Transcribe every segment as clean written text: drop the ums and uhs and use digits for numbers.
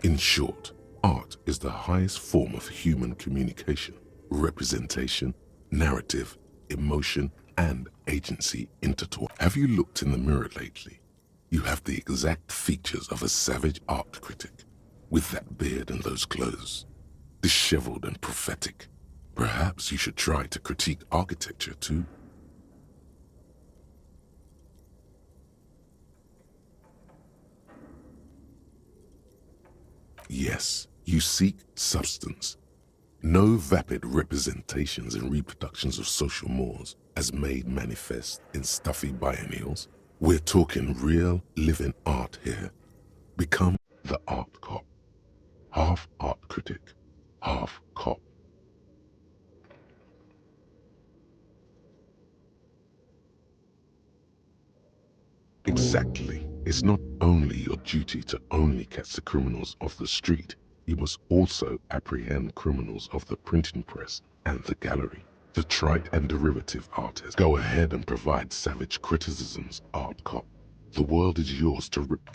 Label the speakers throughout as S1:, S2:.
S1: In short, art is the highest form of human communication, representation, narrative, emotion, and agency intertwined. Have you looked in the mirror lately? You have the exact features of a savage art critic, with that beard and those clothes, disheveled and prophetic. Perhaps you should try to critique architecture too. Yes, you seek substance. No vapid representations and reproductions of social mores as made manifest in stuffy biennials. We're talking real, living art here. Become the art cop. Half art critic, half cop. Exactly. It's not only your duty to only catch the criminals off the street, you must also apprehend criminals of the printing press and the gallery. The trite and derivative artists. Go ahead and provide savage criticisms, art cop. The world is yours to rip.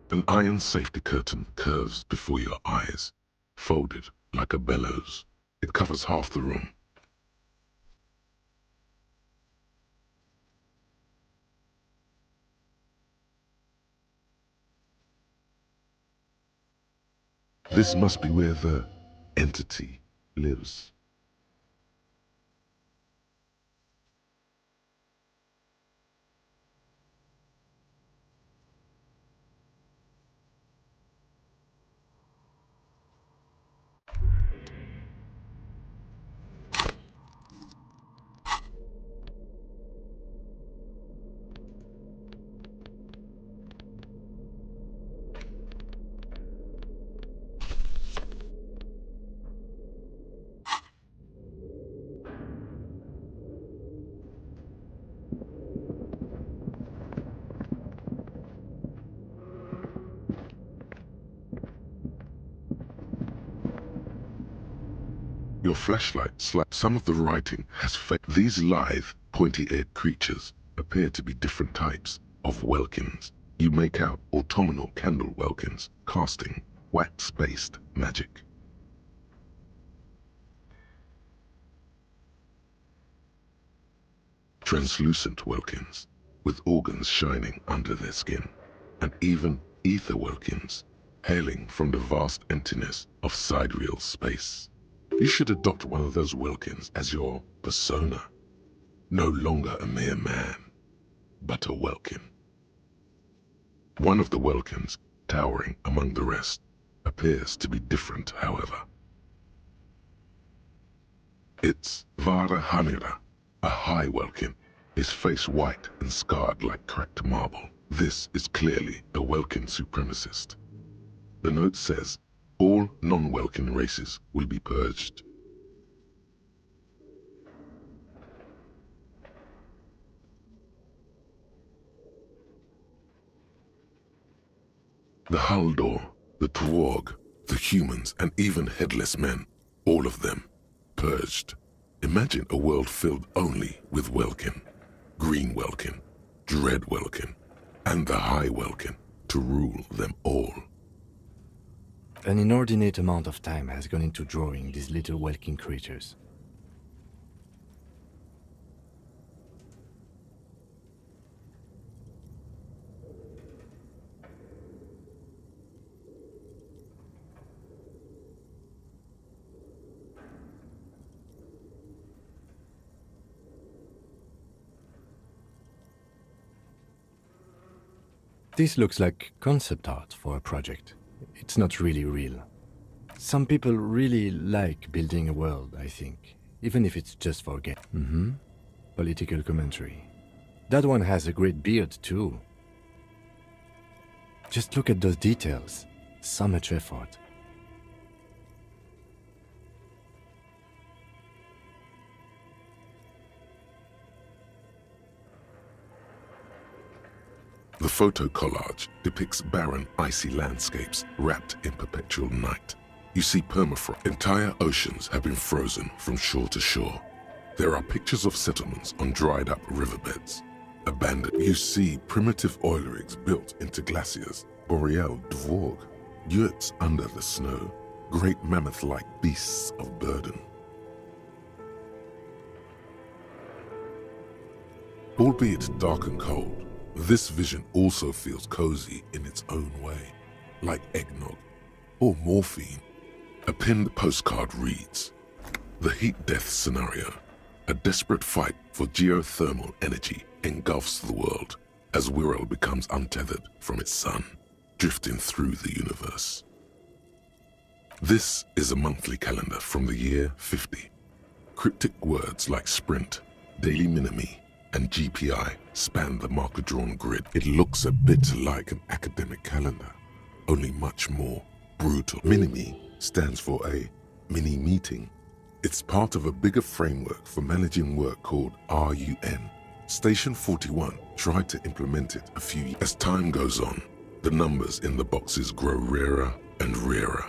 S1: An iron safety curtain curves before your eyes, folded like a bellows. It covers half the room. This must be where the entity lives. Your flashlight slaps. Some of the writing has faded. These lithe, pointy-eared creatures appear to be different types of welkins. You make out autumnal candle welkins casting wax-based magic. Translucent welkins with organs shining under their skin, and even ether welkins hailing from the vast emptiness of sidereal space. You should adopt one of those welkins as your persona. No longer a mere man, but a welkin. One of the welkins, towering among the rest, appears to be different, however. It's Vara Hanira, a high welkin, his face white and scarred like cracked marble. This is clearly a welkin supremacist. The note says, all non-welkin races will be purged. The Haldor, the Twarg, the humans, and even headless men, all of them, purged. Imagine a world filled only with welkin, green welkin, dread welkin, and the high welkin to rule them all.
S2: An inordinate amount of time has gone into drawing these little welkin creatures. This looks like concept art for a project. It's not really real. Some people really like building a world, I think, even if it's just for game. Political commentary. That one has a great beard too. Just look at those details. So much effort.
S1: The photo collage depicts barren, icy landscapes wrapped in perpetual night. You see permafrost. Entire oceans have been frozen from shore to shore. There are pictures of settlements on dried-up riverbeds, abandoned. You see primitive oil rigs built into glaciers, boreal dvorg, yurts under the snow, great mammoth-like beasts of burden. Albeit dark and cold, this vision also feels cozy in its own way, like eggnog or morphine. A pinned postcard reads, "The heat death scenario, a desperate fight for geothermal energy engulfs the world as Wirral becomes untethered from its sun, drifting through the universe." This is a monthly calendar from the year 50. Cryptic words like sprint, daily minimi, and GPI span the marker-drawn grid. It looks a bit like an academic calendar, only much more brutal. Minimi stands for a mini-meeting. It's part of a bigger framework for managing work called RUN. Station 41 tried to implement it a few years. As time goes on, the numbers in the boxes grow rarer and rarer.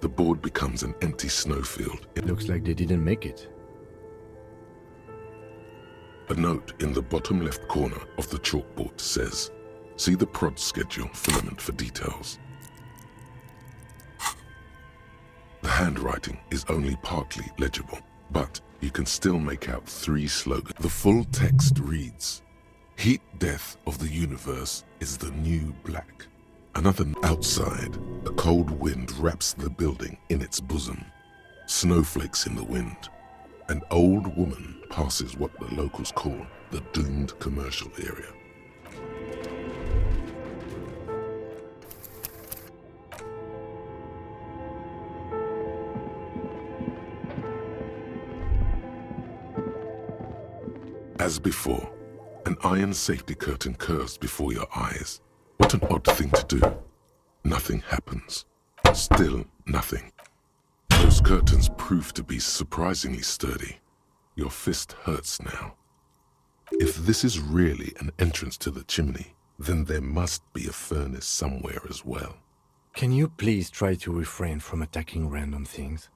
S1: The board becomes an empty snowfield.
S2: It looks like they didn't make it.
S1: A note in the bottom left corner of the chalkboard says, See the prod schedule filament for details. The handwriting is only partly legible, but you can still make out 3 slogans. The full text reads, "Heat death of the universe is the new black." Another outside, a cold wind wraps the building in its bosom. Snowflakes in the wind. An old woman passes what the locals call the doomed commercial area. As before, an iron safety curtain curves before your eyes. What an odd thing to do. Nothing happens. Still nothing. Those curtains prove to be surprisingly sturdy. Your fist hurts now. If this is really an entrance to the chimney, then there must be a furnace somewhere as well.
S2: Can you please try to refrain from attacking random things?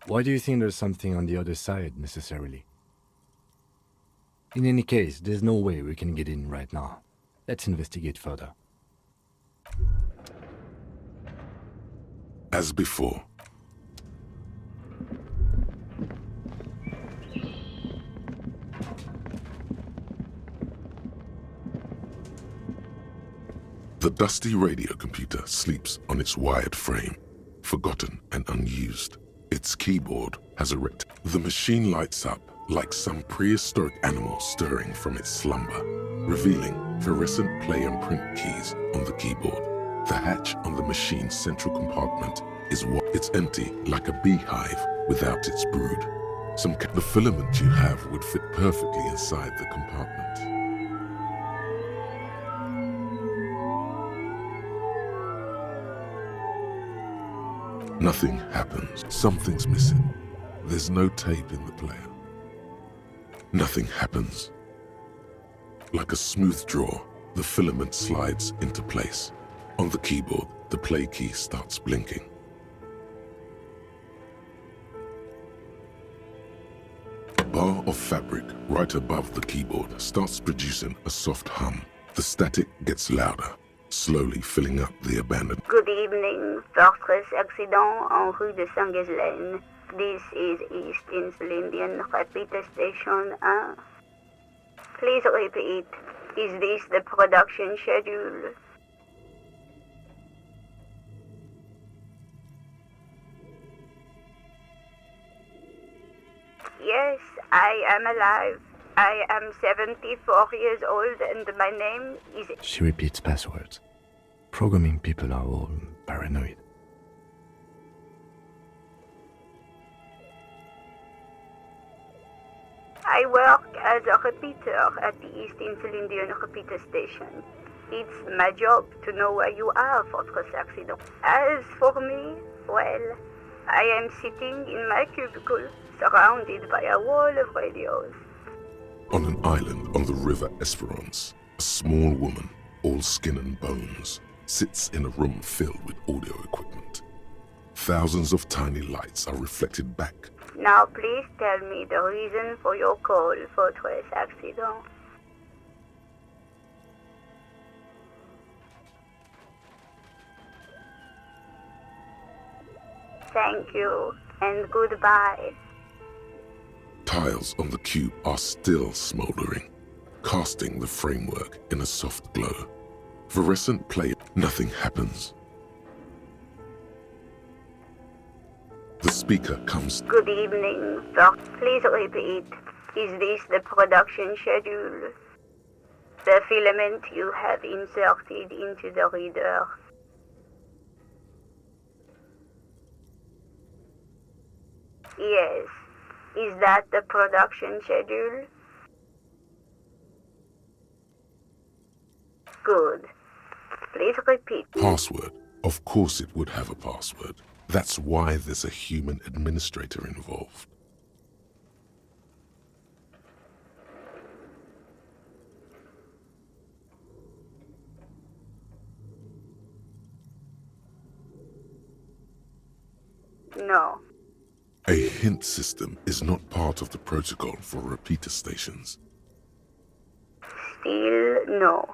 S2: Why do you think there's something on the other side, necessarily? In any case, there's no way we can get in right now. Let's investigate further.
S1: As before. The dusty radio computer sleeps on its wired frame, forgotten and unused. Its keyboard has erected. The machine lights up like some prehistoric animal stirring from its slumber, revealing fluorescent play and print keys on the keyboard. The hatch on the machine's central compartment is it's empty like a beehive without its brood. The filament you have would fit perfectly inside the compartment. Nothing happens. Something's missing. There's no tape in the player. Nothing happens. Like a smooth draw, the filament slides into place. On the keyboard, the play key starts blinking. A bar of fabric right above the keyboard starts producing a soft hum. The static gets louder, slowly filling up the abandoned.
S3: Good evening, Fortress accident en rue de Saint-Ghislaine. This is East Insulindian Repeater Station 1. Please repeat. Is this the production schedule? Yes, I am alive. I am 74 years old and my name is...
S2: She repeats passwords. Programming people are all paranoid.
S3: I work as a repeater at the East Insulindian Repeater Station. It's my job to know where you are, Fortress Accident. As for me, well, I am sitting in my cubicle, surrounded by a wall of radios.
S1: On an island on the river Esperance, a small woman, all skin and bones, sits in a room filled with audio equipment. Thousands of tiny lights are reflected back.
S3: Now please tell me the reason for your call, Fortress Accident. Thank you, and goodbye.
S1: Tiles on the cube are still smoldering, casting the framework in a soft glow. Fluorescent play, nothing happens. The speaker comes.
S3: Good evening, sir. Please repeat. Is this the production schedule? The filament you have inserted into the reader. Yes. Is that the production schedule? Good. Please repeat.
S1: Password. Of course it would have a password. That's why there's a human administrator involved.
S3: No.
S1: A hint system is not part of the protocol for repeater stations.
S3: Still, no.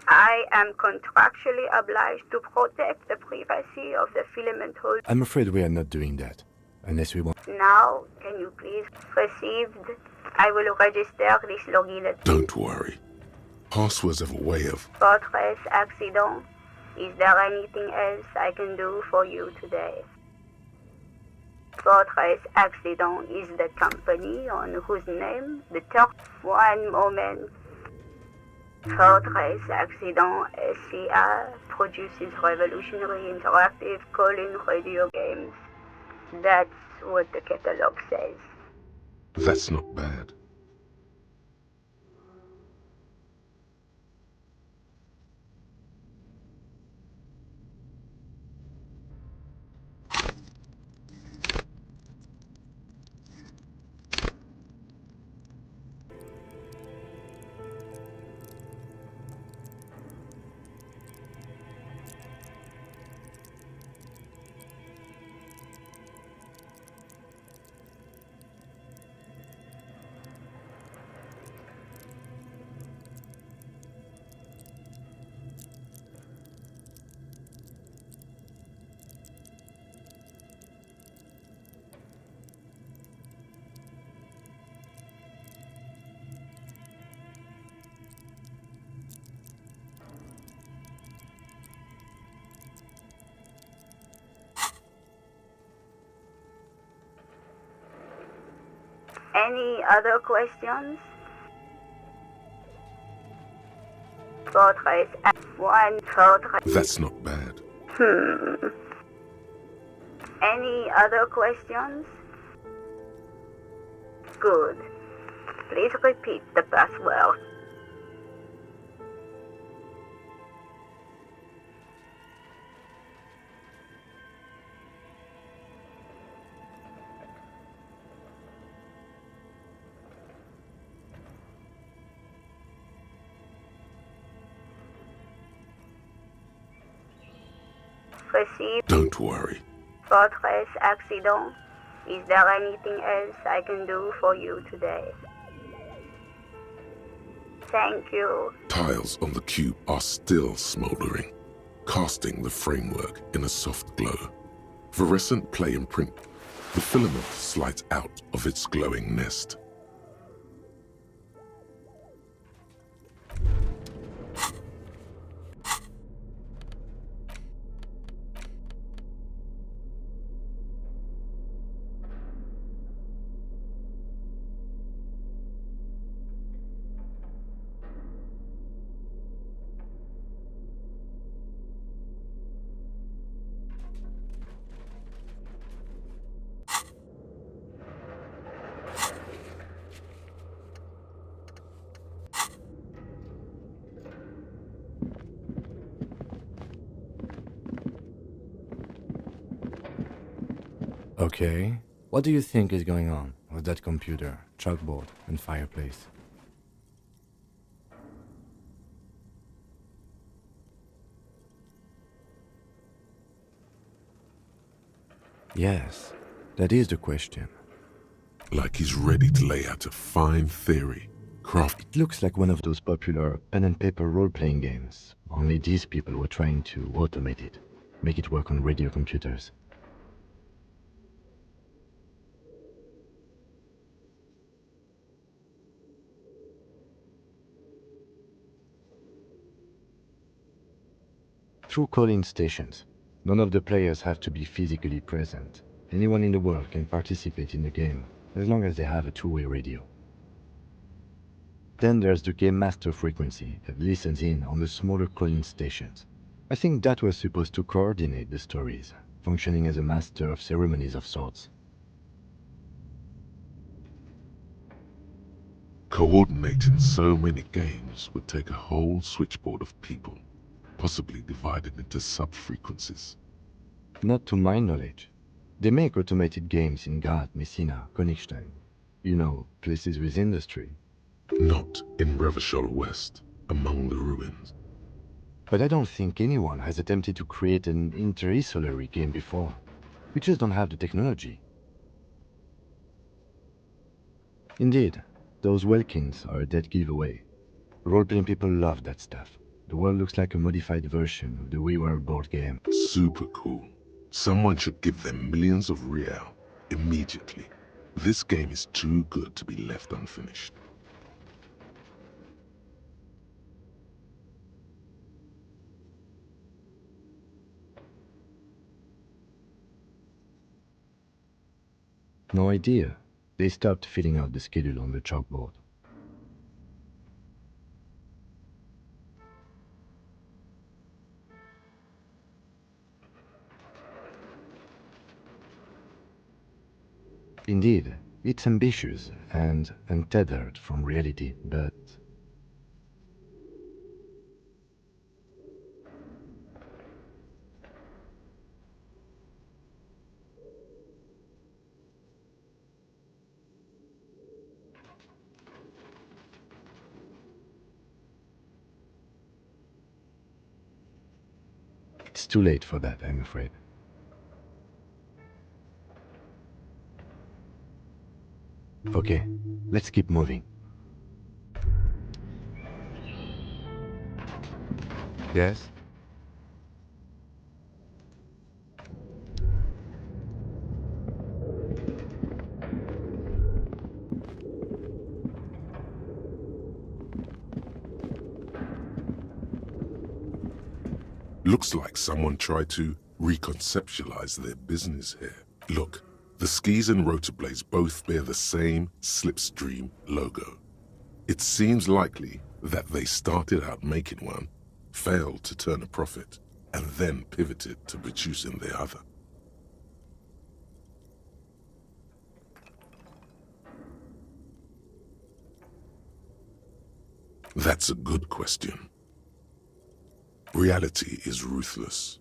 S3: I am contractually obliged to protect the privacy of the filament holder.
S2: I'm afraid we are not doing that, unless we want...
S3: Now, can you please received? I will register this login.
S1: Don't worry. Passwords have a way of...
S3: Fortress accident. Is there anything else I can do for you today? Fortress Accident is the company on whose name the top... One moment. Fortress Accident SCA produces revolutionary interactive call-in radio games. That's what the catalog says.
S1: That's not bad.
S3: Any other questions? Fortress one Fortress.
S1: That's not bad.
S3: Any other questions? Good. Please repeat the password. Received.
S1: Don't worry.
S3: Fortress accident. Is there anything else I can do for you today? Thank you.
S1: Tiles on the cube are still smoldering, casting the framework in a soft glow. Fluorescent play and print. The filament slides out of its glowing nest.
S2: Okay. What do you think is going on with that computer, chalkboard, and fireplace? Yes, that is the question.
S1: Like he's ready to lay out a fine theory.
S2: It looks like one of those popular pen and paper role-playing games. Only these people were trying to automate it, make it work on radio computers. Through call-in stations, none of the players have to be physically present. Anyone in the world can participate in the game, as long as they have a two-way radio. Then there's the game master frequency that listens in on the smaller call-in stations. I think that was supposed to coordinate the stories, functioning as a master of ceremonies of sorts.
S1: Coordinating so many games would take a whole switchboard of people, possibly divided into sub-frequencies.
S2: Not to my knowledge. They make automated games in Graz, Messina, Königstein. You know, places with industry.
S1: Not in Revachol West, among the ruins.
S2: But I don't think anyone has attempted to create an inter-isolary game before. We just don't have the technology. Indeed, those Welkins are a dead giveaway. Role-playing people love that stuff. The world looks like a modified version of the WiiWare board game.
S1: Super cool. Someone should give them millions of real immediately. This game is too good to be left unfinished.
S2: No idea. They stopped filling out the schedule on the chalkboard. Indeed, it's ambitious and untethered from reality, but it's too late for that, I'm afraid. Okay, let's keep moving. Yes?
S1: Looks like someone tried to reconceptualize their business here. Look, the skis and rotor blades both bear the same Slipstream logo. It seems likely that they started out making one, failed to turn a profit, and then pivoted to producing the other. That's a good question. Reality is ruthless.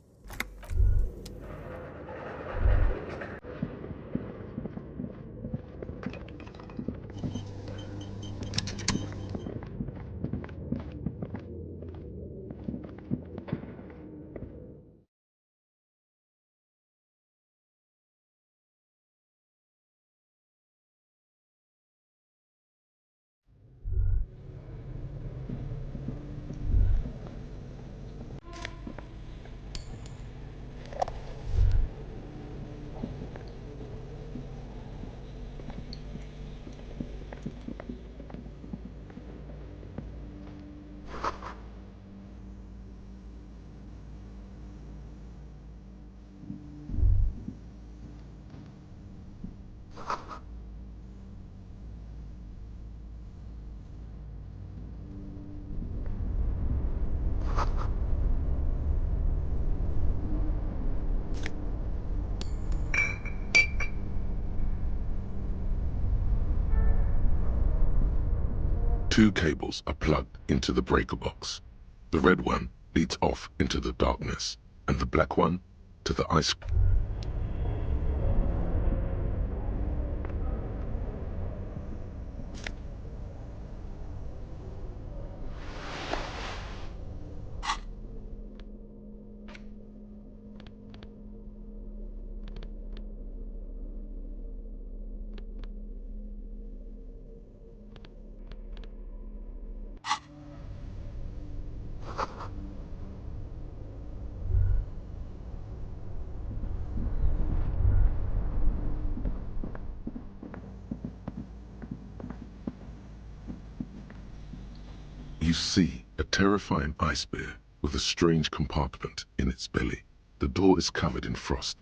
S1: Two cables are plugged into the breaker box. The red one leads off into the darkness, and the black one to the ice. You see a terrifying ice bear with a strange compartment in its belly. The door is covered in frost,